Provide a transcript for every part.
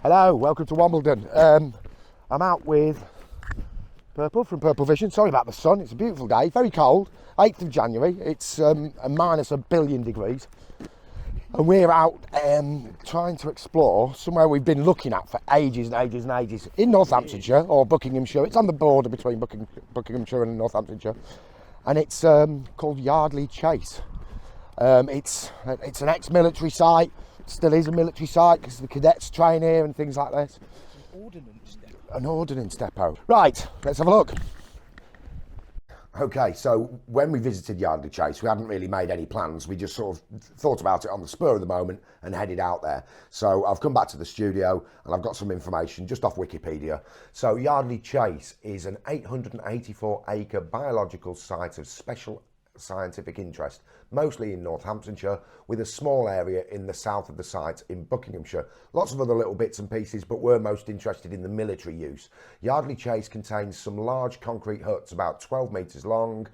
Hello, welcome to Wimbledon. I'm out with Purple from Purple Vision. Sorry about the sun, it's a beautiful day, very cold, 8th of January, it's a minus a billion degrees. And we're out trying to explore somewhere we've been looking at for ages and ages and ages in Northamptonshire, or Buckinghamshire. It's on the border between Buckinghamshire and Northamptonshire. And it's called Yardley Chase. It's an ex-military site. Still is a military site because the cadets train here and things like this. An ordnance depot. Right, let's have a look. Okay, so when we visited Yardley Chase, we hadn't really made any plans. We just sort of thought about it on the spur of the moment and headed out there. So I've come back to the studio and I've got some information just off Wikipedia. So Yardley Chase is an 884-acre biological site of special scientific interest, mostly in Northamptonshire, with a small area in the south of the site in Buckinghamshire. Lots of other little bits and pieces, but we're most interested in the military use. Yardley Chase contains some large concrete huts about 12 metres long,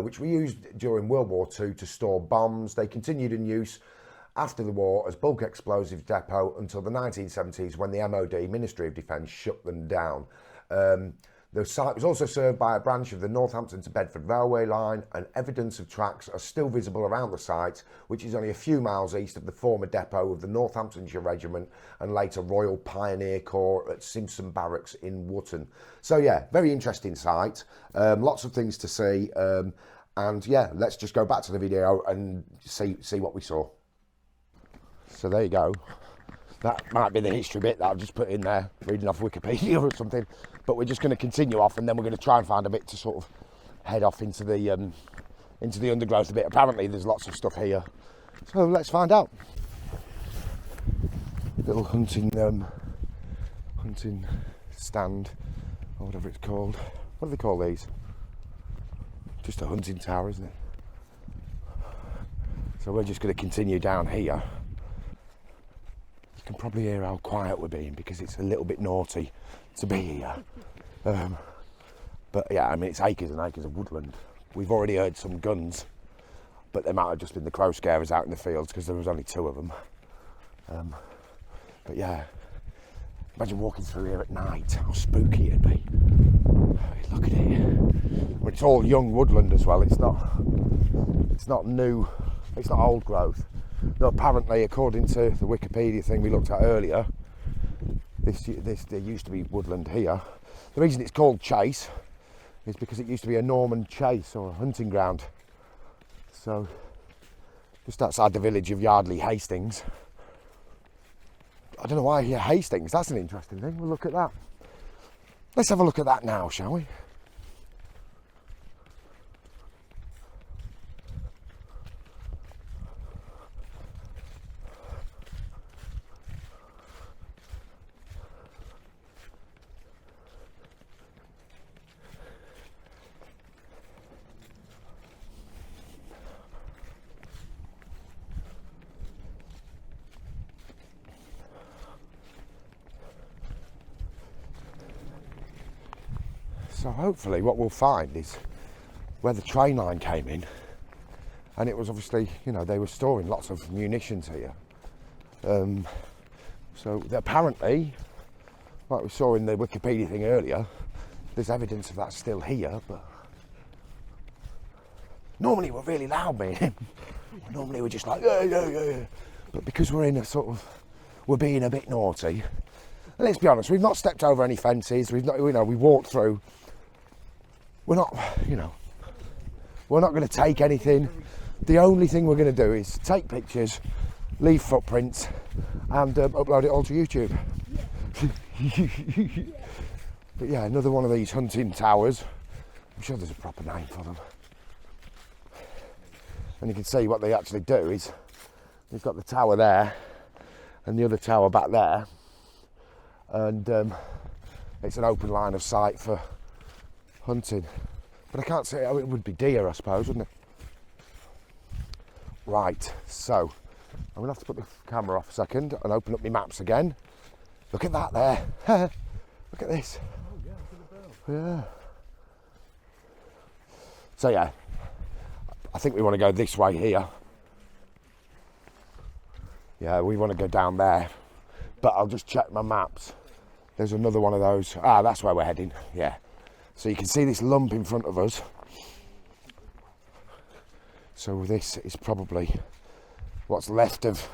which were used during World War II to store bombs. They continued in use after the war as bulk explosives depot until the 1970s, when the MOD, Ministry of Defence, shut them down. The site was also served by a branch of the Northampton to Bedford railway line, and evidence of tracks are still visible around the site, which is only a few miles east of the former depot of the Northamptonshire Regiment and later Royal Pioneer Corps at Simpson Barracks in Wootton. So yeah, very interesting site, lots of things to see, and yeah, let's just go back to the video and see what we saw. So there you go. That might be the history bit that I've just put in there, reading off Wikipedia or something. But we're just going to continue off, and then we're going to try and find a bit to sort of head off into the undergrowth a bit. Apparently there's lots of stuff here, so let's find out. Little hunting stand, or whatever it's called. What do they call these? Just a hunting tower, isn't it? So we're just going to continue down here. You can probably hear how quiet we're being because it's a little bit naughty to be here. But yeah, I mean, it's acres and acres of woodland. We've already heard some guns, but they might have just been the crow scarers out in the fields because there was only 2 of them. But yeah, imagine walking through here at night, how spooky it'd be. Look at it. Well, it's all young woodland as well. It's not new, it's not old growth. No, apparently, according to the Wikipedia thing we looked at earlier, there used to be woodland here. The reason it's called Chase is because it used to be a Norman chase or a hunting ground. So, just outside the village of Yardley Hastings. I don't know why here Hastings, that's an interesting thing. We'll look at that. Let's have a look at that now, shall we? So hopefully what we'll find is where the train line came in, and it was obviously, you know, they were storing lots of munitions here. So apparently, like we saw in the Wikipedia thing earlier, there's evidence of that still here, but normally we're really loud, me and him. Normally we're just like, yeah. But because we're in a sort of, we're being a bit naughty. And let's be honest, we've not stepped over any fences, we've not, you know, we walked through. We're not, you know, we're not going to take anything. The only thing we're going to do is take pictures, leave footprints, and upload it all to YouTube. But yeah, another one of these hunting towers. I'm sure there's a proper name for them. And you can see what they actually do is, they've got the tower there, and the other tower back there, and it's an open line of sight for hunting. But I can't see, it would be deer, I suppose, wouldn't it? Right, so I'm gonna have to put the camera off a second and open up my maps again. Look at that there. Look at this. Oh yeah, look at the bell. Yeah. So yeah, I think we want to go this way here. Yeah, we want to go down there but I'll just check my maps. There's another one of those. Ah, that's where we're heading, yeah. So you can see this lump in front of us. So this is probably what's left of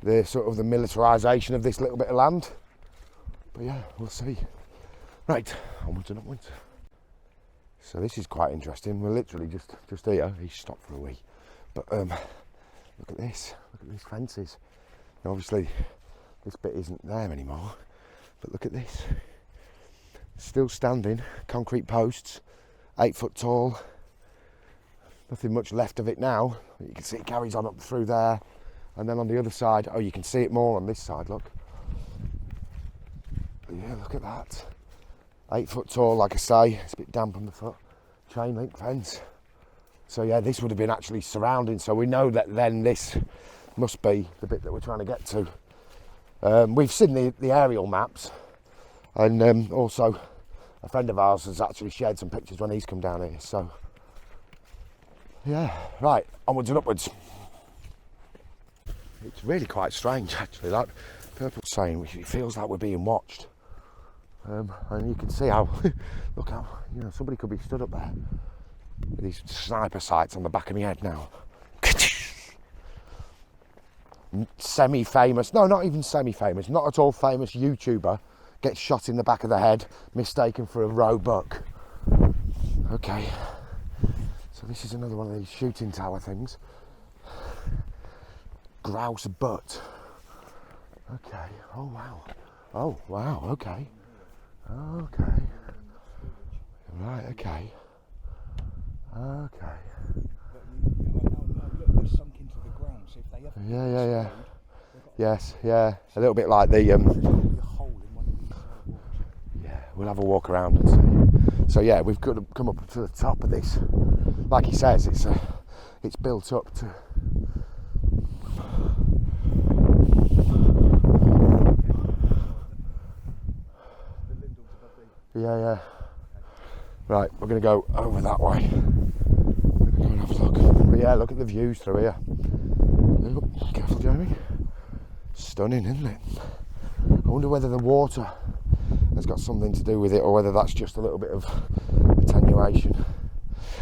the sort of the militarisation of this little bit of land. But yeah, we'll see. Right, onwards and upwards. So this is quite interesting. We're literally just here. He's stopped for a wee. But look at this. Look at these fences. Now obviously this bit isn't there anymore. But look at this. Still standing. Concrete posts. 8 foot tall. Nothing much left of it now. You can see it carries on up through there. And then on the other side, oh, you can see it more on this side, look. But yeah, look at that. 8 foot tall, like I say. It's a bit damp on the foot. Chain link fence. So yeah, this would have been actually surrounding. So we know that then this must be the bit that we're trying to get to. We've seen the aerial maps. And also a friend of ours has actually shared some pictures when he's come down here. So yeah, right, onwards and upwards. It's really quite strange actually, like Purple's saying, it feels like we're being watched. And you can see how, look how, somebody could be stood up there with these sniper sights on the back of my head now. Semi-famous, no, not even semi-famous, not at all famous YouTuber gets shot in the back of the head, mistaken for a roebuck. Okay. So this is another one of these shooting tower things. Grouse butt. Okay. Oh wow. Oh wow. Okay. Okay. Right. Okay. Okay. Yeah. Yes. Yeah. A little bit like the. Yeah. We'll have a walk around and see. So yeah, we've got to come up to the top of this. Like he says, it's built up to. Yeah. Right, we're going to go over that way. We're going to go and have a look. But yeah, look at the views through here. Look, careful, Jeremy. Stunning, isn't it? I wonder whether the water has got something to do with it or whether that's just a little bit of attenuation.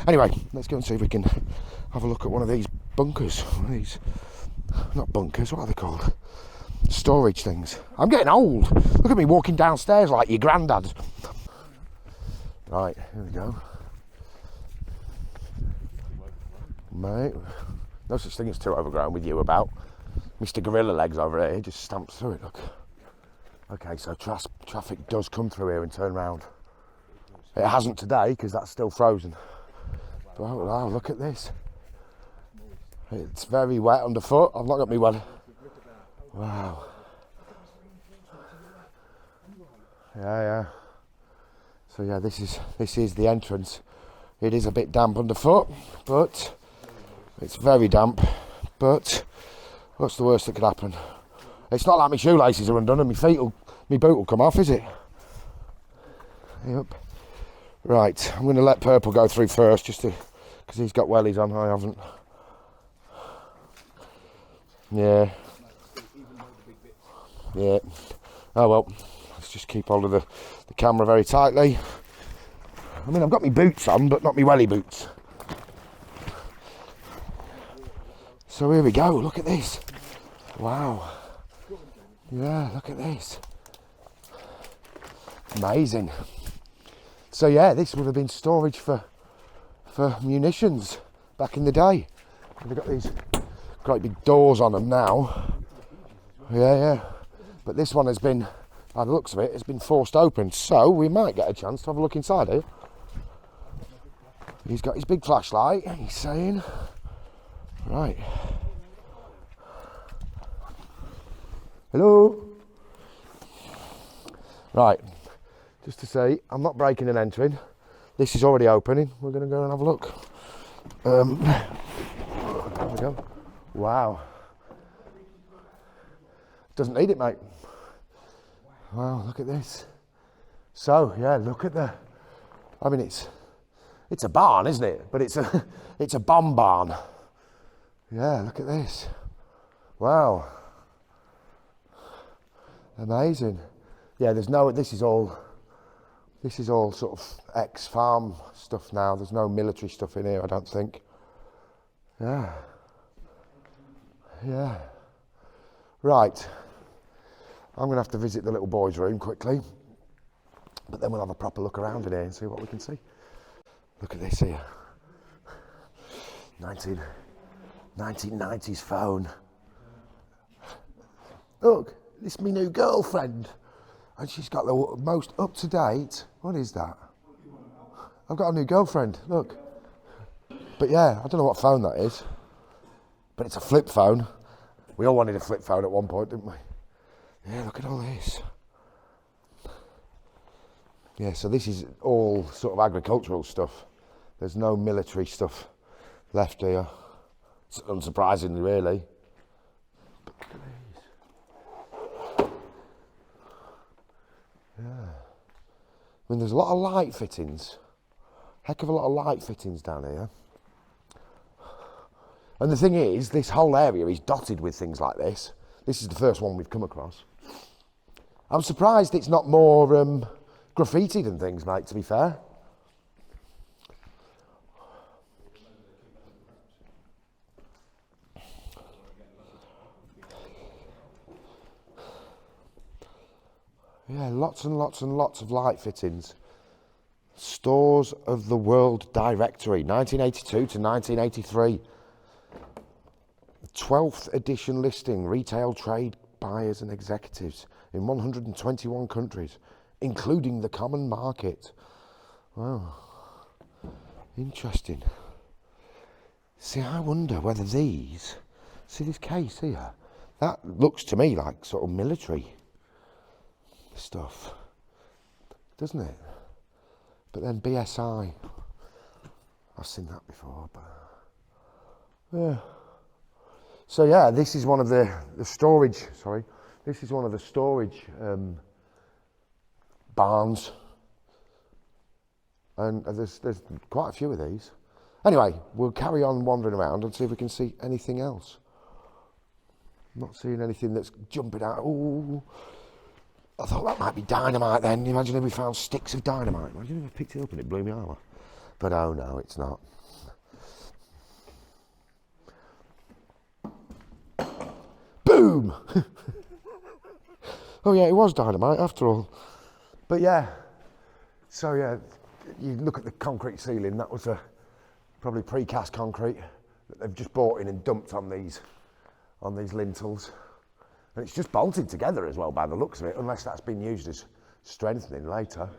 Anyway, let's go and see if we can have a look at one of these bunkers. One of these, not bunkers, what are they called? Storage things. I'm getting old. Look at me walking downstairs like your granddad. Right, here we go. Mate, no such thing as too overgrown with you about. Mr. Gorilla Legs over here, he just stamps through it, look. Okay, so traffic does come through here and turn round. It hasn't today because that's still frozen. But oh wow, look at this. It's very wet underfoot. I've not got me wet. Wow. Yeah. So yeah, this is the entrance. It is a bit damp underfoot, but it's very damp. But what's the worst that could happen? It's not like my shoelaces are undone and my boot will come off, is it? Yep. Right, I'm going to let Purple go through first, just because he's got wellies on. I haven't. Yeah. Oh well. Let's just keep hold of the camera very tightly. I mean, I've got my boots on, but not my welly boots. So here we go, look at this. Wow. Yeah, look at this. Amazing. So yeah, this would have been storage for munitions back in the day. They've got these great big doors on them now. Yeah. But this one has been, by the looks of it, it's been forced open. So we might get a chance to have a look inside here. He's got his big flashlight, he's saying. Right. Hello. Right. Just to say, I'm not breaking and entering. This is already opening. We're going to go and have a look. There we go. Wow. Doesn't need it, mate. Wow, look at this. So, yeah, look at the... I mean, it's a barn, isn't it? But it's a bomb barn. Yeah, look at this. Wow. Amazing. Yeah, there's no, this is all sort of ex-farm stuff now. There's no military stuff in here, I don't think. Yeah. Yeah. Right. I'm going to have to visit the little boy's room quickly. But then we'll have a proper look around in here and see what we can see. Look at this here. 1990s phone. Look, this is my new girlfriend. And she's got the most up-to-date... What is that? I've got a new girlfriend, look. But yeah, I don't know what phone that is. But it's a flip phone. We all wanted a flip phone at one point, didn't we? Yeah, look at all this. Yeah, so this is all sort of agricultural stuff. There's no military stuff left here. It's unsurprisingly, really. But look at these. Yeah. I mean, there's a lot of light fittings. Heck of a lot of light fittings down here. And the thing is, this whole area is dotted with things like this. This is the first one we've come across. I'm surprised it's not more graffitied and things, mate, to be fair. Yeah, lots and lots and lots of light fittings. Stores of the World Directory, 1982 to 1983. 12th edition listing, retail trade buyers and executives in 121 countries, including the common market. Wow, interesting. See, I wonder whether these, see this case here, that looks to me like sort of military stuff, doesn't it? But then BSI, I've seen that before, but yeah. So yeah, this is one of the storage, sorry, this is one of the storage barns, and there's quite a few of these. Anyway, we'll carry on wandering around and see if we can see anything else. I'm not seeing anything that's jumping out. Ooh, I thought that might be dynamite then. Imagine if we found sticks of dynamite. Imagine if I picked it up and it blew me over. But oh no, it's not. Boom! Oh yeah, it was dynamite after all. But yeah, so yeah, you look at the concrete ceiling, that was probably precast concrete that they've just bought in and dumped on these lintels. And it's just bolted together as well by the looks of it, unless that's been used as strengthening later.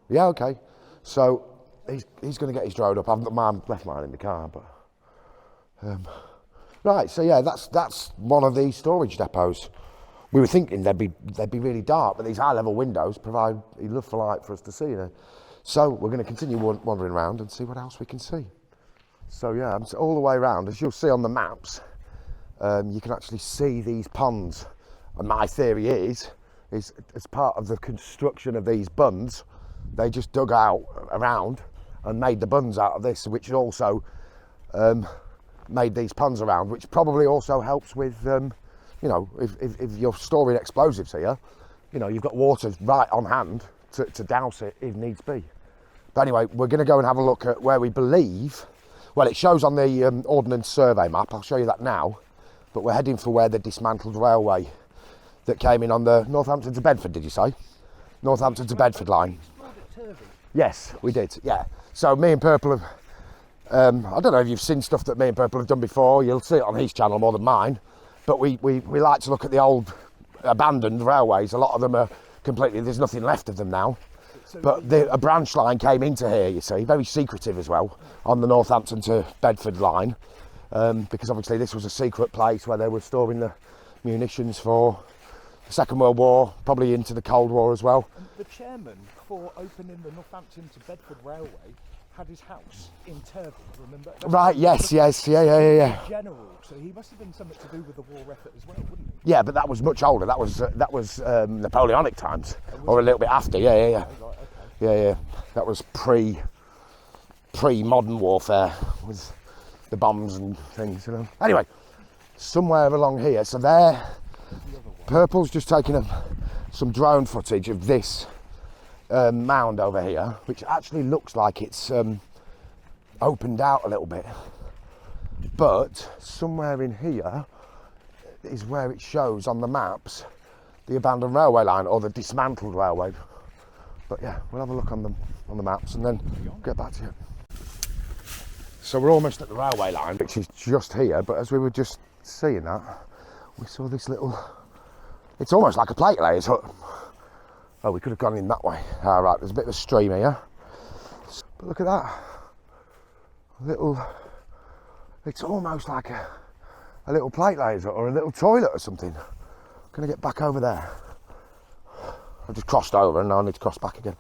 Yeah, okay. So he's going to get his drone up. I've left mine in the car, but right. So yeah, that's one of these storage depots. We were thinking they'd be really dark, but these high level windows provide enough light for us to see. So we're going to continue wandering around and see what else we can see. So yeah, all the way around, as you'll see on the maps. You can actually see these ponds, and my theory is as part of the construction of these bunds, they just dug out around and made the bunds out of this, which also made these ponds around, which probably also helps with, you know, if you're storing explosives here, you know, you've got water right on hand to douse it if needs be. But anyway, we're going to go and have a look at where we believe, well, it shows on the Ordnance Survey map, I'll show you that now. But we're heading for where the dismantled railway that came in on the Northampton to Bedford, did you say? Northampton to Bedford line. Yes, we did, yeah. So me and Purple have, I don't know if you've seen stuff that me and Purple have done before, you'll see it on his channel more than mine, but we like to look at the old abandoned railways. A lot of them are completely, there's nothing left of them now. But a branch line came into here, you see, very secretive as well, on the Northampton to Bedford line. Because obviously this was a secret place where they were storing the munitions for the Second World War, probably into the Cold War as well. And the chairman for opening the Northampton to Bedford Railway had his house in Turvey, remember? Right, yes, yeah. General, so he must have been something to do with the war effort as well, wouldn't he? Yeah, but that was much older. That was Napoleonic times, or a little bit after. Yeah. Right, okay. Yeah. That was pre-modern warfare with the bombs and things, you know. Anyway, somewhere along here, so there, Purple's just taken some drone footage of this mound over here, which actually looks like it's opened out a little bit. But somewhere in here is where it shows on the maps the abandoned railway line or the dismantled railway. But yeah, we'll have a look on the maps and then get back to you. So we're almost at the railway line, which is just here, but as we were just seeing that, we saw this little, it's almost like a plate layer's hut. Oh, we could have gone in that way. All right, there's a bit of a stream here. But look at that. Little, it's almost like a little plate layer's hut or a little toilet or something. I'm gonna get back over there. I just crossed over and now I need to cross back again.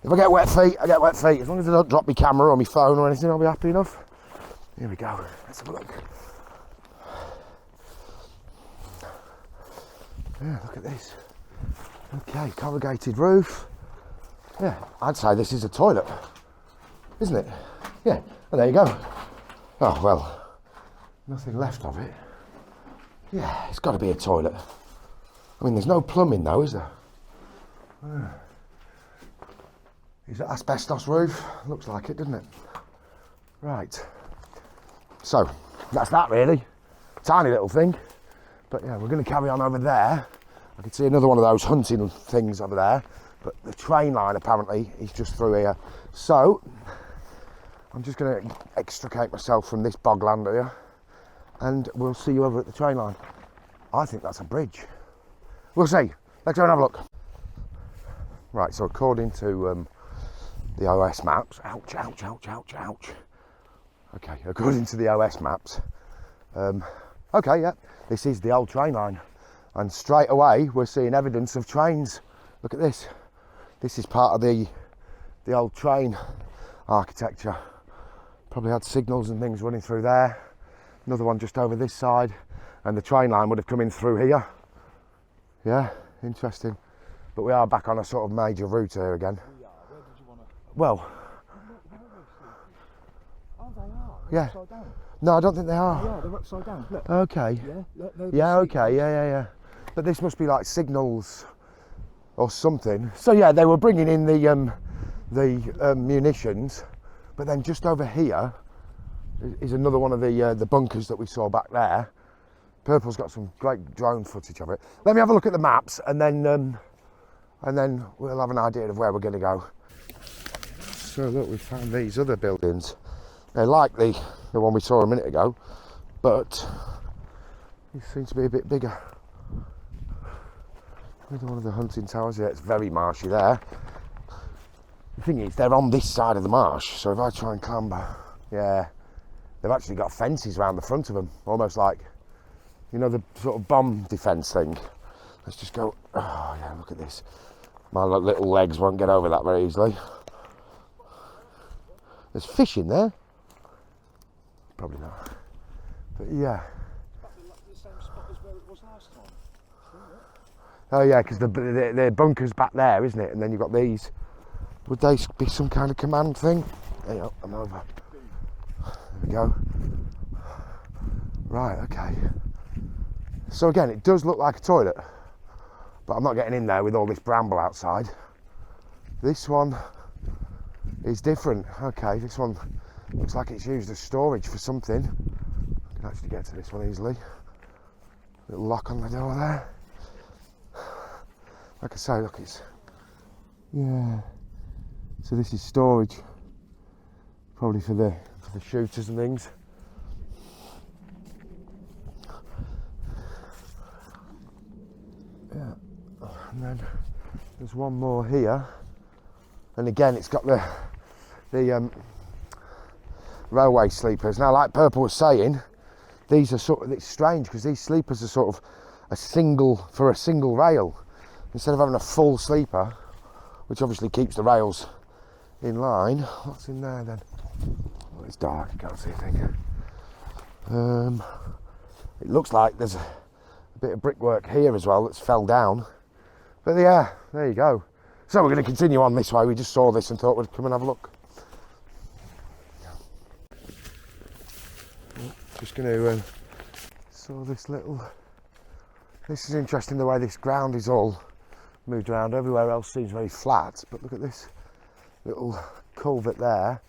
If I get wet feet, I get wet feet. As long as I don't drop my camera or my phone or anything, I'll be happy enough. Here we go. Let's have a look. Yeah, look at this. Okay, corrugated roof. Yeah, I'd say this is a toilet, isn't it? Yeah, well, there you go. Oh, well, nothing left of it. Yeah, it's got to be a toilet. I mean, there's no plumbing though, is there? Is it asbestos roof? Looks like it, doesn't it? Right. So, that's that really. Tiny little thing. But yeah, we're going to carry on over there. I can see another one of those hunting things over there. But the train line apparently is just through here. So, I'm just going to extricate myself from this bogland here. And we'll see you over at the train line. I think that's a bridge. We'll see. Let's go and have a look. Right, so according to the OS maps, ouch, ouch, ouch, ouch, ouch. Okay, according to the OS maps, okay, yeah, this is the old train line. And straight away, we're seeing evidence of trains. Look at this. This is part of the old train architecture. Probably had signals and things running through there. Another one just over this side. And the train line would have come in through here. Yeah, interesting. But we are back on a sort of major route here again. Where did you want to? Well. Oh, they are. Yeah. Upside down. No, I don't think they are. Yeah, they're upside down. Look. Okay. Yeah. Look, Yeah. Okay. Yeah. But this must be like signals or something. So yeah, they were bringing in the munitions, but then just over here is another one of the bunkers that we saw back there. Purple's got some great drone footage of it. Let me have a look at the maps and then we'll have an idea of where we're going to go. So look, we found these other buildings. They're like the one we saw a minute ago, but it seems to be a bit bigger. Another one of the hunting towers. Yeah, it's very marshy there. The thing is, they're on this side of the marsh, so if I try and clamber, yeah, they've actually got fences around the front of them, almost like, you know, the sort of bomb defence thing. Let's just go. Oh yeah, look at this. My little legs won't get over that very easily. There's fish in there. Probably not. But yeah. The same spot as where it was last time. Oh yeah, because the bunker's back there, isn't it? And then you've got these. Would they be some kind of command thing? There you go, I'm over. There we go. Right, okay. So again, it does look like a toilet, but I'm not getting in there with all this bramble outside. This one is different. Okay, this one looks like it's used as storage for something. I can actually get to this one easily. Little lock on the door there. Like I say, look, it's, yeah. So this is storage, probably for the shooters and things. Yeah, and then there's one more here, and again it's got the railway sleepers. Now, like Purple was saying, these are sort of, it's strange because these sleepers are sort of a single rail instead of having a full sleeper, which obviously keeps the rails in line. What's in there then? Oh, it's dark, I can't see a thing. It looks like there's a bit of brickwork here as well that's fell down. But yeah, there you go. So we're going to continue on this way. We just saw this and thought we'd come and have a look. Just going to saw this little This is interesting, the way this ground is all moved around. Everywhere else seems very flat, but look at this little culvert there.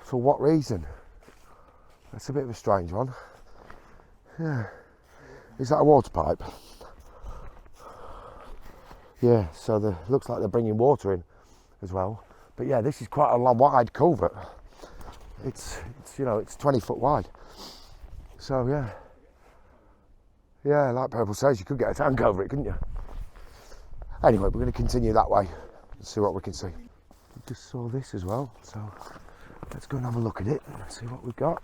For what reason? That's a bit of a strange one. Yeah. Is that a water pipe? Yeah, so looks like they're bringing water in as well. But yeah, this is quite a wide culvert. It's 20 foot wide. So yeah, like Purple says, you could get a tank over it, couldn't you? Anyway, we're going to continue that way and see what we can see. We just saw this as well, so let's go and have a look at it and see what we've got.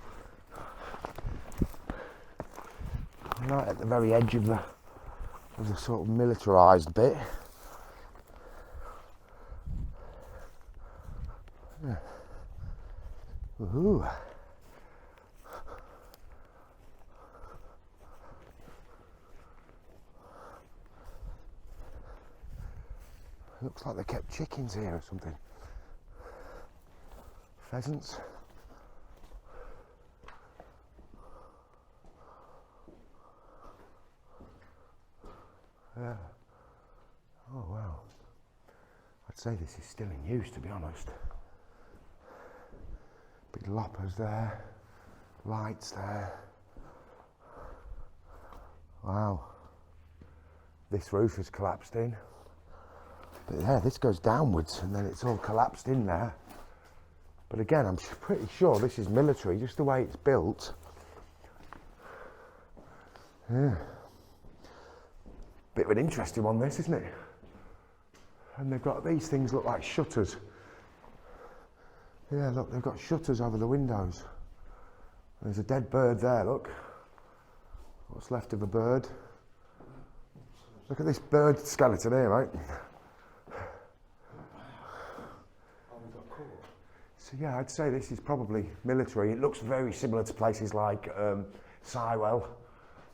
Right at the very edge of the sort of militarised bit. Yeah. Ooh. Looks like they kept chickens here or something. Pheasants. Yeah. Oh wow. I'd say this is still in use, to be honest. Big loppers there, lights there. Wow. This roof has collapsed in. But yeah, this goes downwards and then it's all collapsed in there. But again, I'm pretty sure this is military, just the way it's built. Yeah. Bit of an interesting one, this, isn't it? And they've got these things look like shutters. Yeah, look, they've got shutters over the windows. There's a dead bird there, look. What's left of a bird. Look at this bird skeleton here, mate. So yeah, I'd say this is probably military. It looks very similar to places like Sywell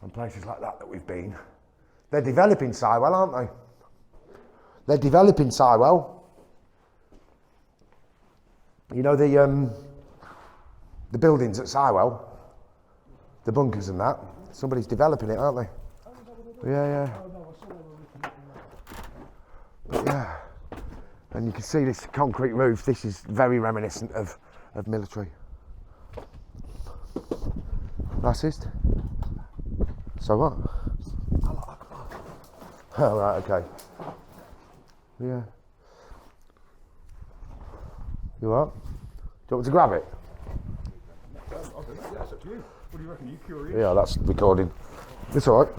and places like that we've been. They're developing Sywell, aren't they? They're developing Sywell. You know the buildings at Sywell, the bunkers and that. Somebody's developing it, aren't they? Yeah. But yeah, and you can see this concrete roof. This is very reminiscent of military. Racist? So what? Oh, right, okay. Yeah. You what? Do you want me to grab it? That's up to you. What do you reckon? Are you curious? Yeah, that's recording. It's all right.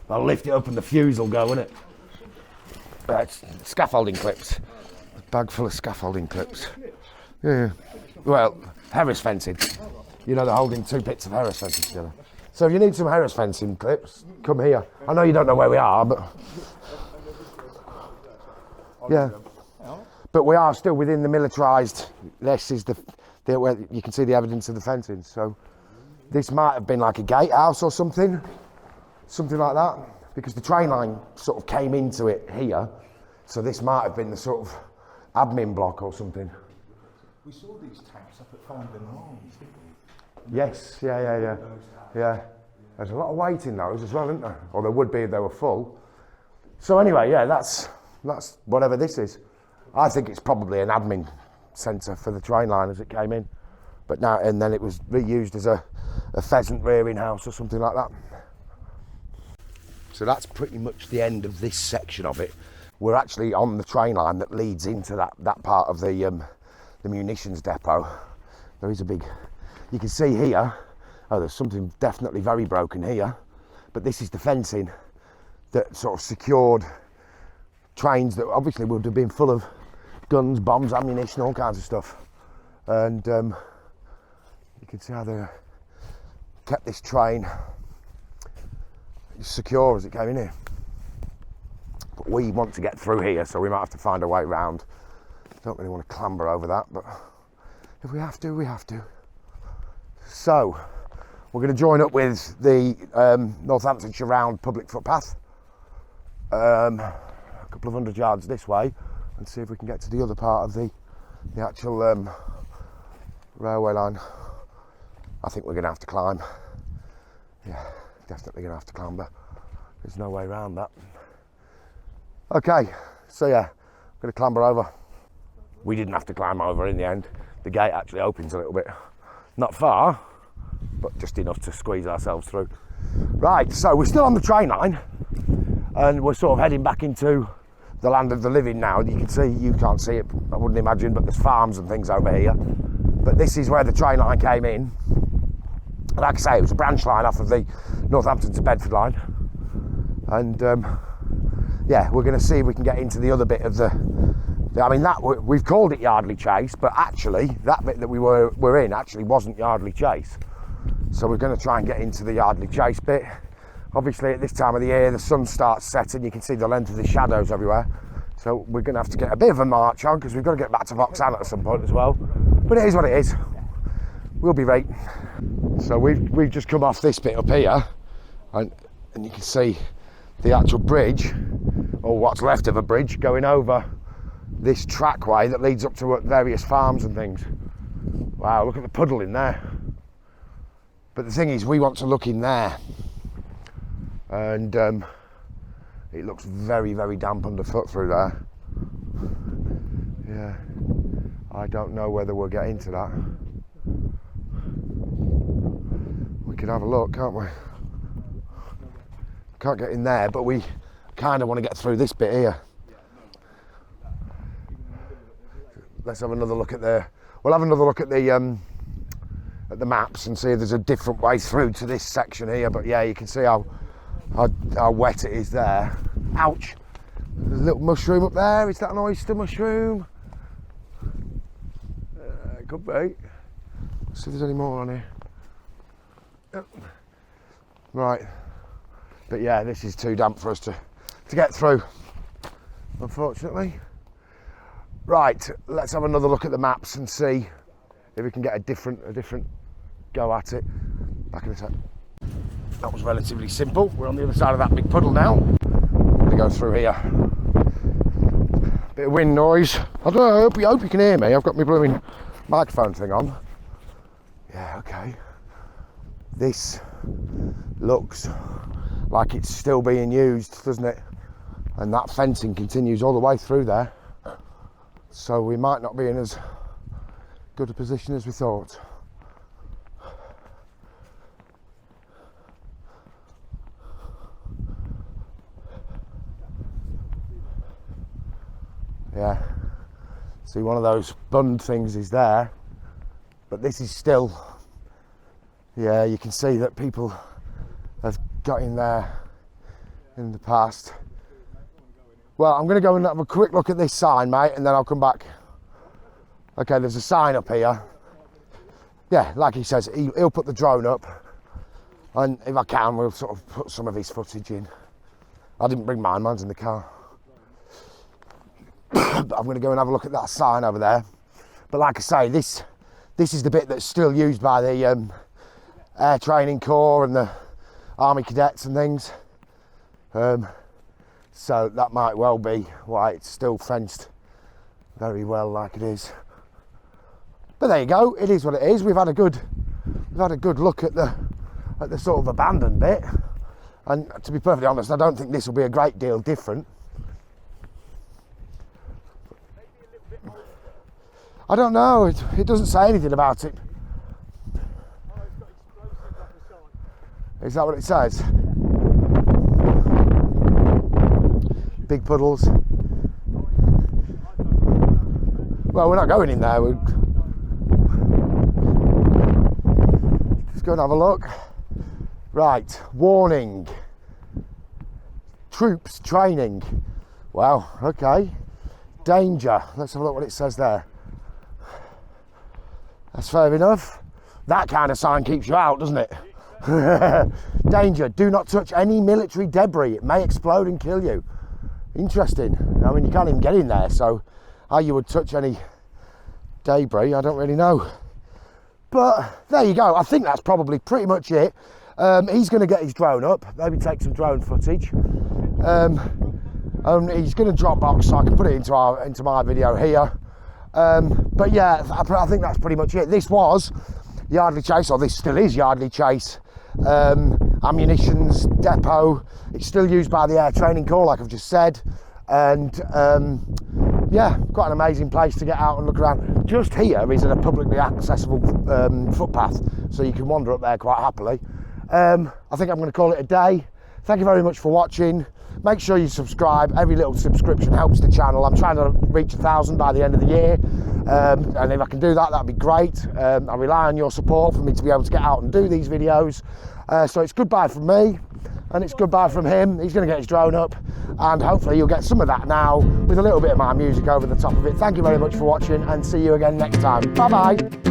I'll lift it up and the fuse will go, won't it? It's scaffolding clips. A bag full of scaffolding clips. Yeah. Well, Harris fencing. You know, they're holding 2 bits of Harris fencing together. So if you need some Harris fencing clips, come here. I know you don't know where we are, but yeah. But we are still within the militarised. This is the where you can see the evidence of the fencing. So this might have been like a gatehouse or something like that, because the train line sort of came into it here. So this might have been the sort of admin block or something. We saw these tanks up at Farnborough Arms, didn't we? Yes, yeah. There's a lot of weight in those as well, isn't there? Or there would be if they were full. So anyway, yeah, that's whatever this is. I think it's probably an admin centre for the train line as it came in. But now and then it was reused as a pheasant rearing house or something like that. So that's pretty much the end of this section of it. We're actually on the train line that leads into that part of the munitions depot. There is a big, you can see here, oh, there's something definitely very broken here, but this is the fencing that sort of secured trains that obviously would have been full of guns, bombs, ammunition, all kinds of stuff. And you can see how they kept this train secure as it came in here. But we want to get through here, so we might have to find a way round. Don't really want to clamber over that, but if we have to, we have to. So we're going to join up with the Northamptonshire Round public footpath, a couple of 100 yards this way, and see if we can get to the other part of the actual railway line. I think we're going to have to climb. Yeah, definitely gonna have to clamber. There's no way around that. Okay, so yeah, I'm gonna clamber over. We didn't have to climb over in the end. The gate actually opens a little bit. Not far, but just enough to squeeze ourselves through. Right, so we're still on the train line and we're sort of heading back into the land of the living now. You can see, you can't see it, I wouldn't imagine, but there's farms and things over here. But this is where the train line came in. Like I say, it was a branch line off of the Northampton to Bedford line. And yeah, we're going to see if we can get into the other bit of the I mean, that we've called it Yardley Chase, but actually that bit that we were in actually wasn't Yardley Chase. So we're going to try and get into the Yardley Chase bit. Obviously at this time of the year the sun starts setting, you can see the length of the shadows everywhere. So we're going to have to get a bit of a march on because we've got to get back to Vauxhall at some point as well. But it is what it is. We'll be right. So we've just come off this bit up here and you can see the actual bridge, or what's left of a bridge, going over this trackway that leads up to various farms and things. Wow, look at the puddle in there. But the thing is, we want to look in there. And it looks very, very damp underfoot through there. Yeah, I don't know whether we'll get into that. We could have a look, can't we? Can't get in there, but we kind of want to get through this bit here. Let's have another look at we'll have another look at the maps and see if there's a different way through to this section here. But yeah, you can see how wet it is there. Ouch! There's a little mushroom up there. Is that an oyster mushroom? It could be. Let's see if there's any more on here. Yep. Right. But yeah, this is too damp for us to get through, unfortunately. Right, let's have another look at the maps and see if we can get a different go at it. Back in a sec. That was relatively simple. We're on the other side of that big puddle now. I'm going to go through here. Bit of wind noise. I don't know, I hope you can hear me. I've got my blooming microphone thing on. Yeah, okay. This looks like it's still being used, doesn't it? And that fencing continues all the way through there. So we might not be in as good a position as we thought. Yeah, see, one of those bund things is there, but this is still, yeah, you can see that people have got in there in the past. Well, I'm going to go and have a quick look at this sign, mate, and then I'll come back. Okay, there's a sign up here. Yeah, like he says, he'll put the drone up, and if I can, we'll sort of put some of his footage in. I didn't bring mine, mine's in the car. But I'm going to go and have a look at that sign over there. But like I say, this is the bit that's still used by the Air Training Corps and the Army Cadets and things. So that might well be why it's still fenced very well like it is. But there you go, it is what it is. We've had a good look at the sort of abandoned bit. And to be perfectly honest, I don't think this will be a great deal different. I don't know, it doesn't say anything about it. Is that what it says? Big puddles. Well, we're not going in there. We're just go and have a look. Right, warning. Troops training. Wow, okay. Danger. Let's have a look what it says there. That's fair enough. That kind of sign keeps you out, doesn't it? Danger. Do not touch any military debris. It may explode and kill you. Interesting. I mean, you can't even get in there, so how you would touch any debris, I don't really know. But there you go. I think that's probably pretty much it. He's going to get his drone up, maybe take some drone footage. He's going to Dropbox so I can put it into my video here. But yeah, I think that's pretty much it. This was Yardley Chase, or this still is Yardley Chase. ammunitions depot. It's still used by the Air Training Corps, like I've just said. And yeah, quite an amazing place to get out and look around. Just here is a publicly accessible footpath, so you can wander up there quite happily. I think I'm going to call it a day. Thank you very much for watching. Make sure you subscribe. Every little subscription helps the channel. I'm trying to reach 1,000 by the end of the year, and if I can do that, that'd be great. I rely on your support for me to be able to get out and do these videos. So it's goodbye from me, and it's goodbye from him. He's going to get his drone up, and hopefully you'll get some of that now with a little bit of my music over the top of it. Thank you very much for watching, and see you again next time. Bye bye.